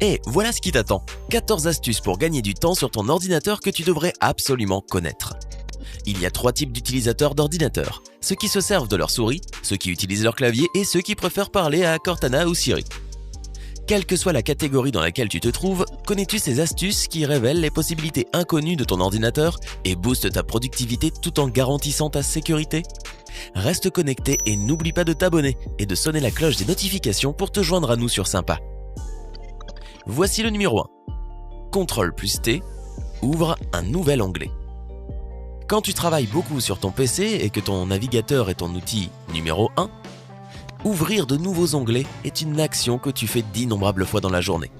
Et voilà ce qui t'attend. 14 astuces pour gagner du temps sur ton ordinateur que tu devrais absolument connaître. Il y a 3 types d'utilisateurs d'ordinateurs. Ceux qui se servent de leur souris, ceux qui utilisent leur clavier et ceux qui préfèrent parler à Cortana ou Siri. Quelle que soit la catégorie dans laquelle tu te trouves, connais-tu ces astuces qui révèlent les possibilités inconnues de ton ordinateur et boostent ta productivité tout en garantissant ta sécurité? Reste connecté et n'oublie pas de t'abonner et de sonner la cloche des notifications pour te joindre à nous sur Sympa. Voici le numéro 1. CTRL+T ouvre un nouvel onglet. Quand tu travailles beaucoup sur ton PC et que ton navigateur est ton outil numéro 1, ouvrir de nouveaux onglets est une action que tu fais d'innombrables fois dans la journée.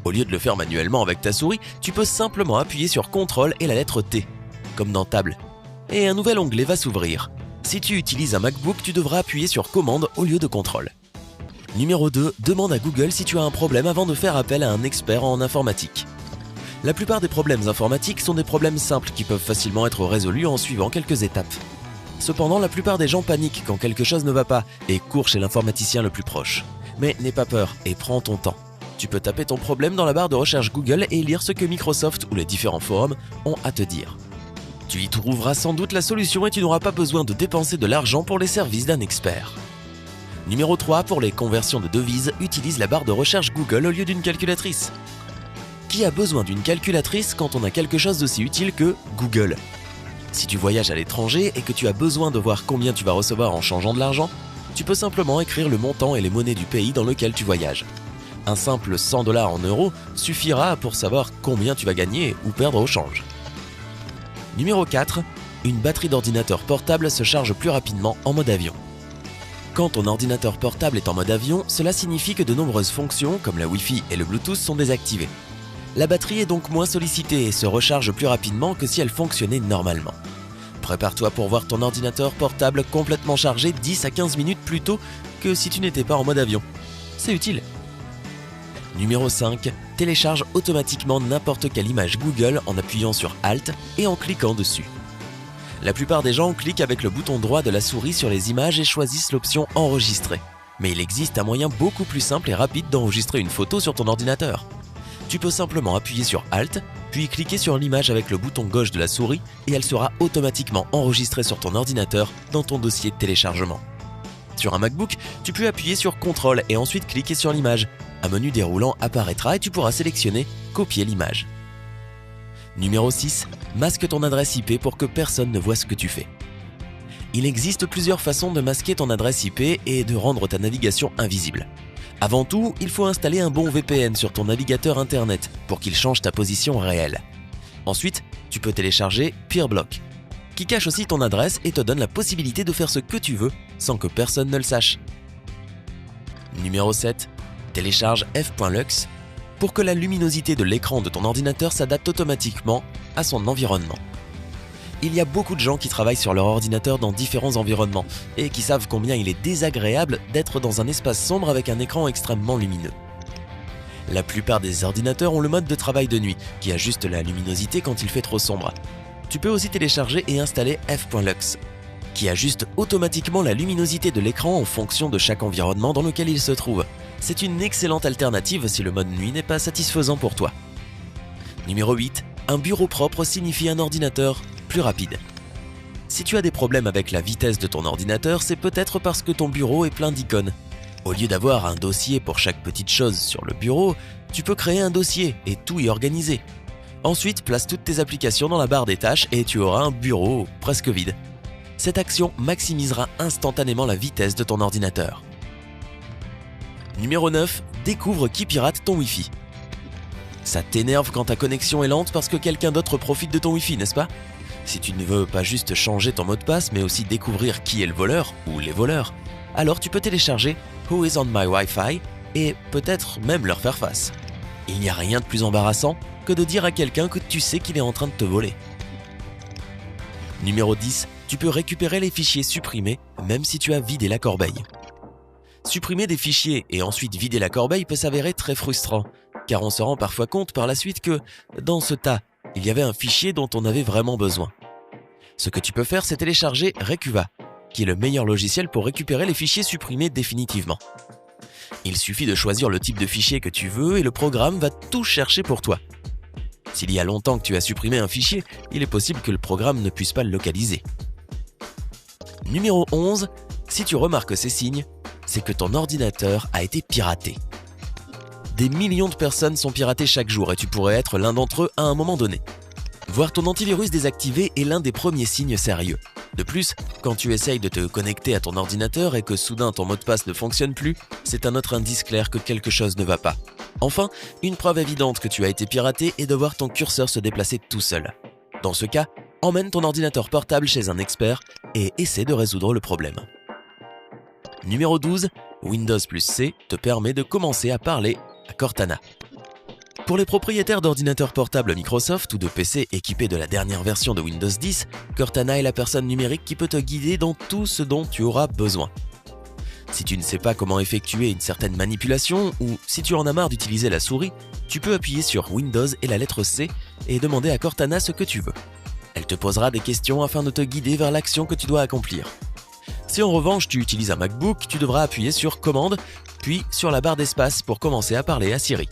Au lieu de le faire manuellement avec ta souris, tu peux simplement appuyer sur CTRL et la lettre T, comme dans Table, et un nouvel onglet va s'ouvrir. Si tu utilises un MacBook, tu devras appuyer sur Commande au lieu de CTRL. Numéro 2, demande à Google si tu as un problème avant de faire appel à un expert en informatique. La plupart des problèmes informatiques sont des problèmes simples qui peuvent facilement être résolus en suivant quelques étapes. Cependant, la plupart des gens paniquent quand quelque chose ne va pas et courent chez l'informaticien le plus proche. Mais n'aie pas peur et prends ton temps. Tu peux taper ton problème dans la barre de recherche Google et lire ce que Microsoft ou les différents forums ont à te dire. Tu y trouveras sans doute la solution et tu n'auras pas besoin de dépenser de l'argent pour les services d'un expert. Numéro 3, pour les conversions de devises, utilise la barre de recherche Google au lieu d'une calculatrice. Qui a besoin d'une calculatrice quand on a quelque chose d'aussi utile que Google? Si tu voyages à l'étranger et que tu as besoin de voir combien tu vas recevoir en changeant de l'argent, tu peux simplement écrire le montant et les monnaies du pays dans lequel tu voyages. Un simple 100 $ en euros suffira pour savoir combien tu vas gagner ou perdre au change. Numéro 4, une batterie d'ordinateur portable se charge plus rapidement en mode avion. Quand ton ordinateur portable est en mode avion, cela signifie que de nombreuses fonctions, comme la Wi-Fi et le Bluetooth, sont désactivées. La batterie est donc moins sollicitée et se recharge plus rapidement que si elle fonctionnait normalement. Prépare-toi pour voir ton ordinateur portable complètement chargé 10 à 15 minutes plus tôt que si tu n'étais pas en mode avion. C'est utile. Numéro 5. Télécharge automatiquement n'importe quelle image Google en appuyant sur Alt et en cliquant dessus. La plupart des gens cliquent avec le bouton droit de la souris sur les images et choisissent l'option « Enregistrer ». Mais il existe un moyen beaucoup plus simple et rapide d'enregistrer une photo sur ton ordinateur. Tu peux simplement appuyer sur Alt, puis cliquer sur l'image avec le bouton gauche de la souris et elle sera automatiquement enregistrée sur ton ordinateur dans ton dossier de téléchargement. Sur un MacBook, tu peux appuyer sur CTRL et ensuite cliquer sur l'image. Un menu déroulant apparaîtra et tu pourras sélectionner « Copier l'image ». Numéro 6. Masque ton adresse IP pour que personne ne voit ce que tu fais. Il existe plusieurs façons de masquer ton adresse IP et de rendre ta navigation invisible. Avant tout, il faut installer un bon VPN sur ton navigateur internet pour qu'il change ta position réelle. Ensuite, tu peux télécharger Peerblock, qui cache aussi ton adresse et te donne la possibilité de faire ce que tu veux sans que personne ne le sache. Numéro 7. Télécharge f.lux pour que la luminosité de l'écran de ton ordinateur s'adapte automatiquement à son environnement. Il y a beaucoup de gens qui travaillent sur leur ordinateur dans différents environnements et qui savent combien il est désagréable d'être dans un espace sombre avec un écran extrêmement lumineux. La plupart des ordinateurs ont le mode de travail de nuit qui ajuste la luminosité quand il fait trop sombre. Tu peux aussi télécharger et installer f.lux, qui ajuste automatiquement la luminosité de l'écran en fonction de chaque environnement dans lequel il se trouve. C'est une excellente alternative si le mode nuit n'est pas satisfaisant pour toi. Numéro 8. Un bureau propre signifie un ordinateur plus rapide. Si tu as des problèmes avec la vitesse de ton ordinateur, c'est peut-être parce que ton bureau est plein d'icônes. Au lieu d'avoir un dossier pour chaque petite chose sur le bureau, tu peux créer un dossier et tout y organiser. Ensuite, place toutes tes applications dans la barre des tâches et tu auras un bureau presque vide. Cette action maximisera instantanément la vitesse de ton ordinateur. Numéro 9. Découvre qui pirate ton Wi-Fi. Ça t'énerve quand ta connexion est lente parce que quelqu'un d'autre profite de ton Wi-Fi, n'est-ce pas? Si tu ne veux pas juste changer ton mot de passe, mais aussi découvrir qui est le voleur ou les voleurs, alors tu peux télécharger Who is on my Wi-Fi et peut-être même leur faire face. Il n'y a rien de plus embarrassant que de dire à quelqu'un que tu sais qu'il est en train de te voler. Numéro 10. Tu peux récupérer les fichiers supprimés même si tu as vidé la corbeille. Supprimer des fichiers et ensuite vider la corbeille peut s'avérer très frustrant, car on se rend parfois compte par la suite que, dans ce tas, il y avait un fichier dont on avait vraiment besoin. Ce que tu peux faire, c'est télécharger Recuva, qui est le meilleur logiciel pour récupérer les fichiers supprimés définitivement. Il suffit de choisir le type de fichier que tu veux et le programme va tout chercher pour toi. S'il y a longtemps que tu as supprimé un fichier, il est possible que le programme ne puisse pas le localiser. Numéro 11. Si tu remarques ces signes, c'est que ton ordinateur a été piraté. Des millions de personnes sont piratées chaque jour et tu pourrais être l'un d'entre eux à un moment donné. Voir ton antivirus désactivé est l'un des premiers signes sérieux. De plus, quand tu essayes de te connecter à ton ordinateur et que soudain ton mot de passe ne fonctionne plus, c'est un autre indice clair que quelque chose ne va pas. Enfin, une preuve évidente que tu as été piraté est de voir ton curseur se déplacer tout seul. Dans ce cas, emmène ton ordinateur portable chez un expert et essaie de résoudre le problème. Numéro 12. Windows plus C te permet de commencer à parler à Cortana. Pour les propriétaires d'ordinateurs portables Microsoft ou de PC équipés de la dernière version de Windows 10, Cortana est la personne numérique qui peut te guider dans tout ce dont tu auras besoin. Si tu ne sais pas comment effectuer une certaine manipulation ou si tu en as marre d'utiliser la souris, tu peux appuyer sur Windows et la lettre C et demander à Cortana ce que tu veux. Elle te posera des questions afin de te guider vers l'action que tu dois accomplir. Si en revanche tu utilises un MacBook, tu devras appuyer sur Commande, puis sur la barre d'espace pour commencer à parler à Siri.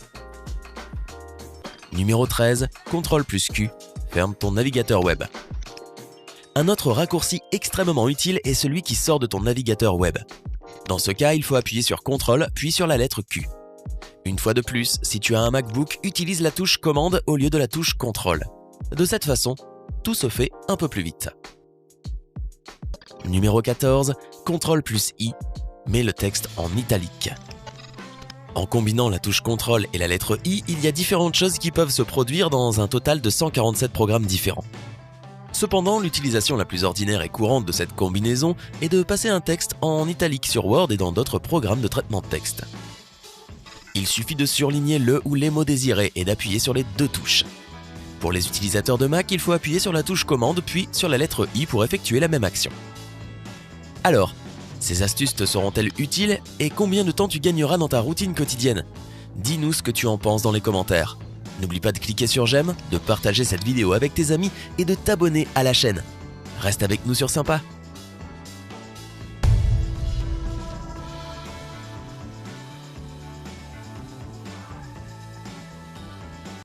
Numéro 13. CTRL plus Q. Ferme ton navigateur web. Un autre raccourci extrêmement utile est celui qui sort de ton navigateur web. Dans ce cas, il faut appuyer sur CTRL puis sur la lettre Q. Une fois de plus, si tu as un MacBook, utilise la touche Commande au lieu de la touche CTRL. De cette façon, tout se fait un peu plus vite. Numéro 14. CTRL plus I. Mets le texte en italique. En combinant la touche CTRL et la lettre I, il y a différentes choses qui peuvent se produire dans un total de 147 programmes différents. Cependant, l'utilisation la plus ordinaire et courante de cette combinaison est de passer un texte en italique sur Word et dans d'autres programmes de traitement de texte. Il suffit de surligner le ou les mots désirés et d'appuyer sur les deux touches. Pour les utilisateurs de Mac, il faut appuyer sur la touche Commande puis sur la lettre I pour effectuer la même action. Alors, ces astuces te seront-elles utiles et combien de temps tu gagneras dans ta routine quotidienne? Dis-nous ce que tu en penses dans les commentaires. N'oublie pas de cliquer sur j'aime, de partager cette vidéo avec tes amis et de t'abonner à la chaîne. Reste avec nous sur Sympa.